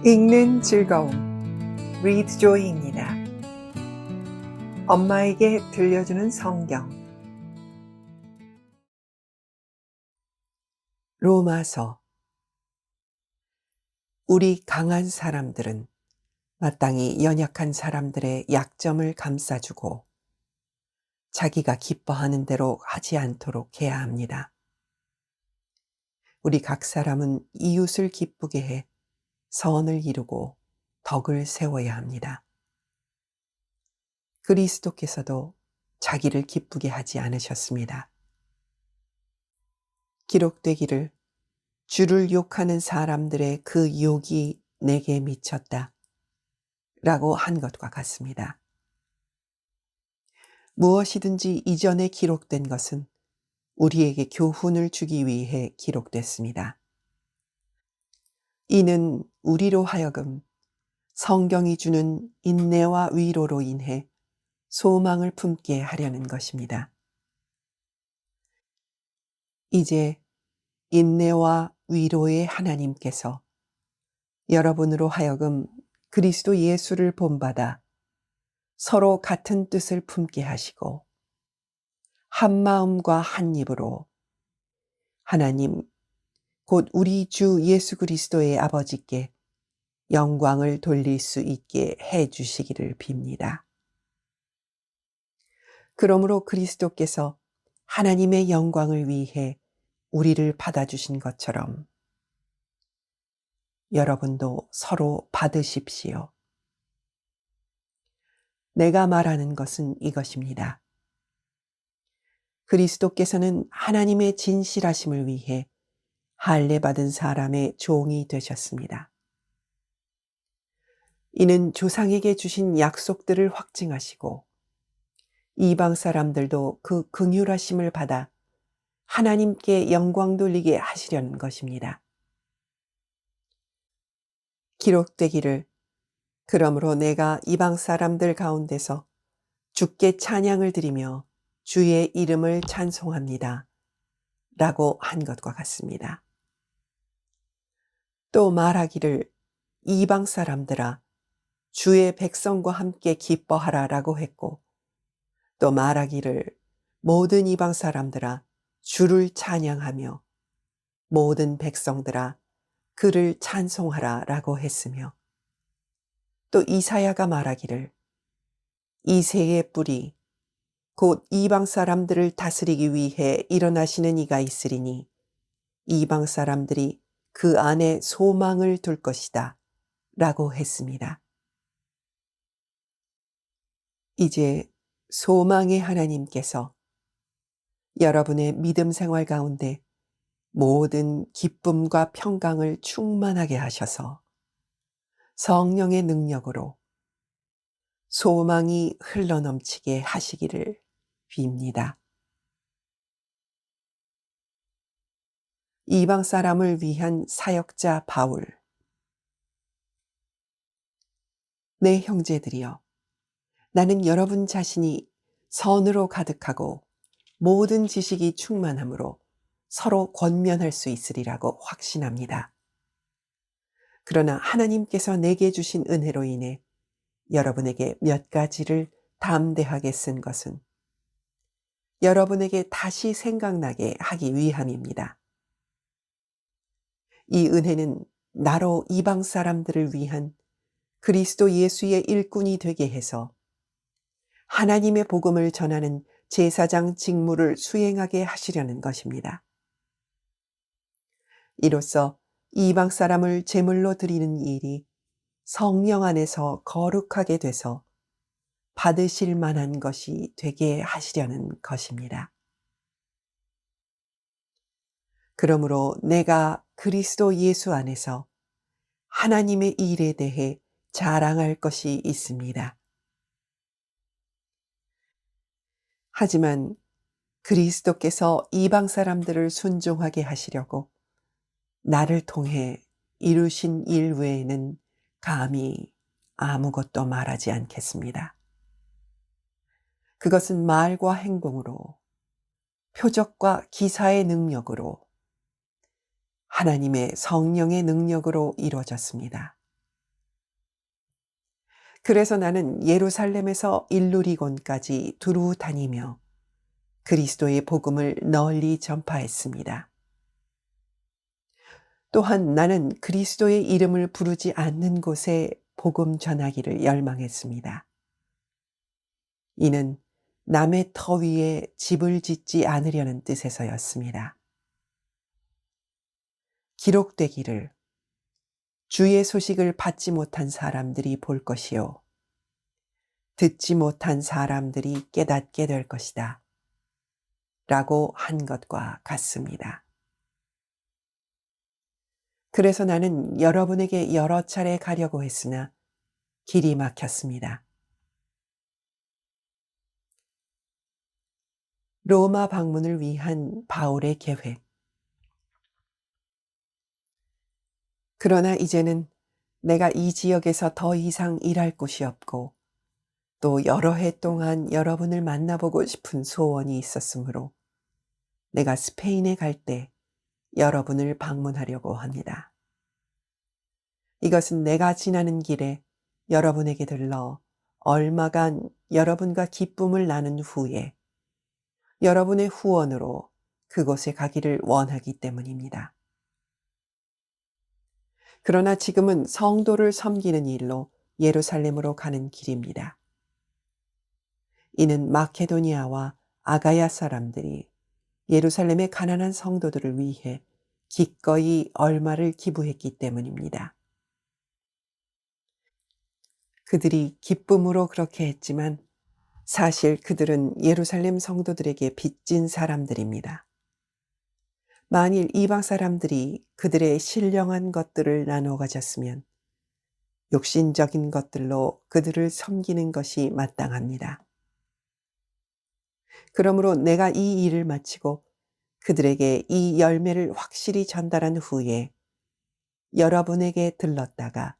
읽는 즐거움, Read Joy입니다. 엄마에게 들려주는 성경. 로마서. 우리 강한 사람들은 마땅히 연약한 사람들의 약점을 감싸주고 자기가 기뻐하는 대로 하지 않도록 해야 합니다. 우리 각 사람은 이웃을 기쁘게 해 선을 이루고 덕을 세워야 합니다. 그리스도께서도 자기를 기쁘게 하지 않으셨습니다. 기록되기를 주를 욕하는 사람들의 그 욕이 내게 미쳤다 라고 한 것과 같습니다. 무엇이든지 이전에 기록된 것은 우리에게 교훈을 주기 위해 기록됐습니다. 이는 우리로 하여금 성경이 주는 인내와 위로로 인해 소망을 품게 하려는 것입니다. 이제 인내와 위로의 하나님께서 여러분으로 하여금 그리스도 예수를 본받아 서로 같은 뜻을 품게 하시고 한 마음과 한 입으로 하나님 곧 우리 주 예수 그리스도의 아버지께 영광을 돌릴 수 있게 해 주시기를 빕니다. 그러므로 그리스도께서 하나님의 영광을 위해 우리를 받아주신 것처럼 여러분도 서로 받으십시오. 내가 말하는 것은 이것입니다. 그리스도께서는 하나님의 진실하심을 위해 할례받은 사람의 종이 되셨습니다. 이는 조상에게 주신 약속들을 확증하시고 이방 사람들도 그 긍휼하심을 받아 하나님께 영광 돌리게 하시려는 것입니다. 기록되기를 그러므로 내가 이방 사람들 가운데서 주께 찬양을 드리며 주의 이름을 찬송합니다 라고 한 것과 같습니다. 또 말하기를 이방 사람들아 주의 백성과 함께 기뻐하라 라고 했고 또 말하기를 모든 이방 사람들아 주를 찬양하며 모든 백성들아 그를 찬송하라 라고 했으며 또 이사야가 말하기를 이새의 뿌리 곧 이방 사람들을 다스리기 위해 일어나시는 이가 있으리니 이방 사람들이 그 안에 소망을 둘 것이다 라고 했습니다. 이제 소망의 하나님께서 여러분의 믿음 생활 가운데 모든 기쁨과 평강을 충만하게 하셔서 성령의 능력으로 소망이 흘러넘치게 하시기를 빕니다. 이방 사람을 위한 사역자 바울. 내 형제들이여, 나는 여러분 자신이 선으로 가득하고 모든 지식이 충만함으로 서로 권면할 수 있으리라고 확신합니다. 그러나 하나님께서 내게 주신 은혜로 인해 여러분에게 몇 가지를 담대하게 쓴 것은 여러분에게 다시 생각나게 하기 위함입니다. 이 은혜는 나로 이방 사람들을 위한 그리스도 예수의 일꾼이 되게 해서 하나님의 복음을 전하는 제사장 직무를 수행하게 하시려는 것입니다. 이로써 이방 사람을 제물로 드리는 일이 성령 안에서 거룩하게 돼서 받으실 만한 것이 되게 하시려는 것입니다. 그러므로 내가 그리스도 예수 안에서 하나님의 일에 대해 자랑할 것이 있습니다. 하지만 그리스도께서 이방 사람들을 순종하게 하시려고 나를 통해 이루신 일 외에는 감히 아무것도 말하지 않겠습니다. 그것은 말과 행동으로, 표적과 기사의 능력으로, 하나님의 성령의 능력으로 이루어졌습니다. 그래서 나는 예루살렘에서 일루리곤까지 두루 다니며 그리스도의 복음을 널리 전파했습니다. 또한 나는 그리스도의 이름을 부르지 않는 곳에 복음 전하기를 열망했습니다. 이는 남의 터 위에 집을 짓지 않으려는 뜻에서였습니다. 기록되기를 주의 소식을 받지 못한 사람들이 볼 것이요 듣지 못한 사람들이 깨닫게 될 것이다 라고 한 것과 같습니다. 그래서 나는 여러분에게 여러 차례 가려고 했으나 길이 막혔습니다. 로마 방문을 위한 바울의 계획. 그러나 이제는 내가 이 지역에서 더 이상 일할 곳이 없고 또 여러 해 동안 여러분을 만나보고 싶은 소원이 있었으므로 내가 스페인에 갈 때 여러분을 방문하려고 합니다. 이것은 내가 지나는 길에 여러분에게 들러 얼마간 여러분과 기쁨을 나눈 후에 여러분의 후원으로 그곳에 가기를 원하기 때문입니다. 그러나 지금은 성도를 섬기는 일로 예루살렘으로 가는 길입니다. 이는 마케도니아와 아가야 사람들이 예루살렘의 가난한 성도들을 위해 기꺼이 얼마를 기부했기 때문입니다. 그들이 기쁨으로 그렇게 했지만 사실 그들은 예루살렘 성도들에게 빚진 사람들입니다. 만일 이방 사람들이 그들의 신령한 것들을 나눠 가졌으면 욕심적인 것들로 그들을 섬기는 것이 마땅합니다. 그러므로 내가 이 일을 마치고 그들에게 이 열매를 확실히 전달한 후에 여러분에게 들렀다가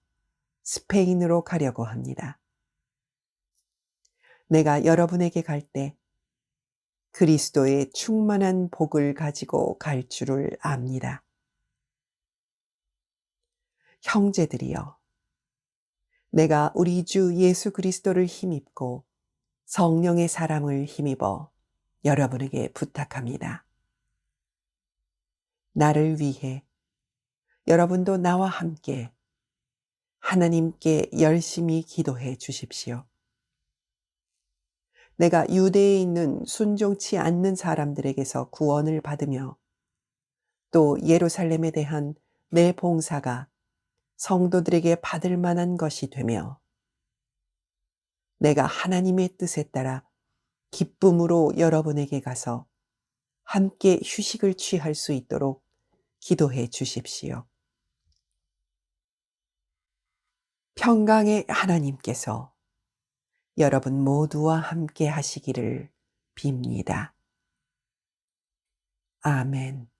스페인으로 가려고 합니다. 내가 여러분에게 갈 때 그리스도의 충만한 복을 가지고 갈 줄을 압니다. 형제들이여, 내가 우리 주 예수 그리스도를 힘입고 성령의 사랑을 힘입어 여러분에게 부탁합니다. 나를 위해 여러분도 나와 함께 하나님께 열심히 기도해 주십시오. 내가 유대에 있는 순종치 않는 사람들에게서 구원을 받으며 또 예루살렘에 대한 내 봉사가 성도들에게 받을 만한 것이 되며 내가 하나님의 뜻에 따라 기쁨으로 여러분에게 가서 함께 휴식을 취할 수 있도록 기도해 주십시오. 평강의 하나님께서 여러분 모두와 함께 하시기를 빕니다. 아멘.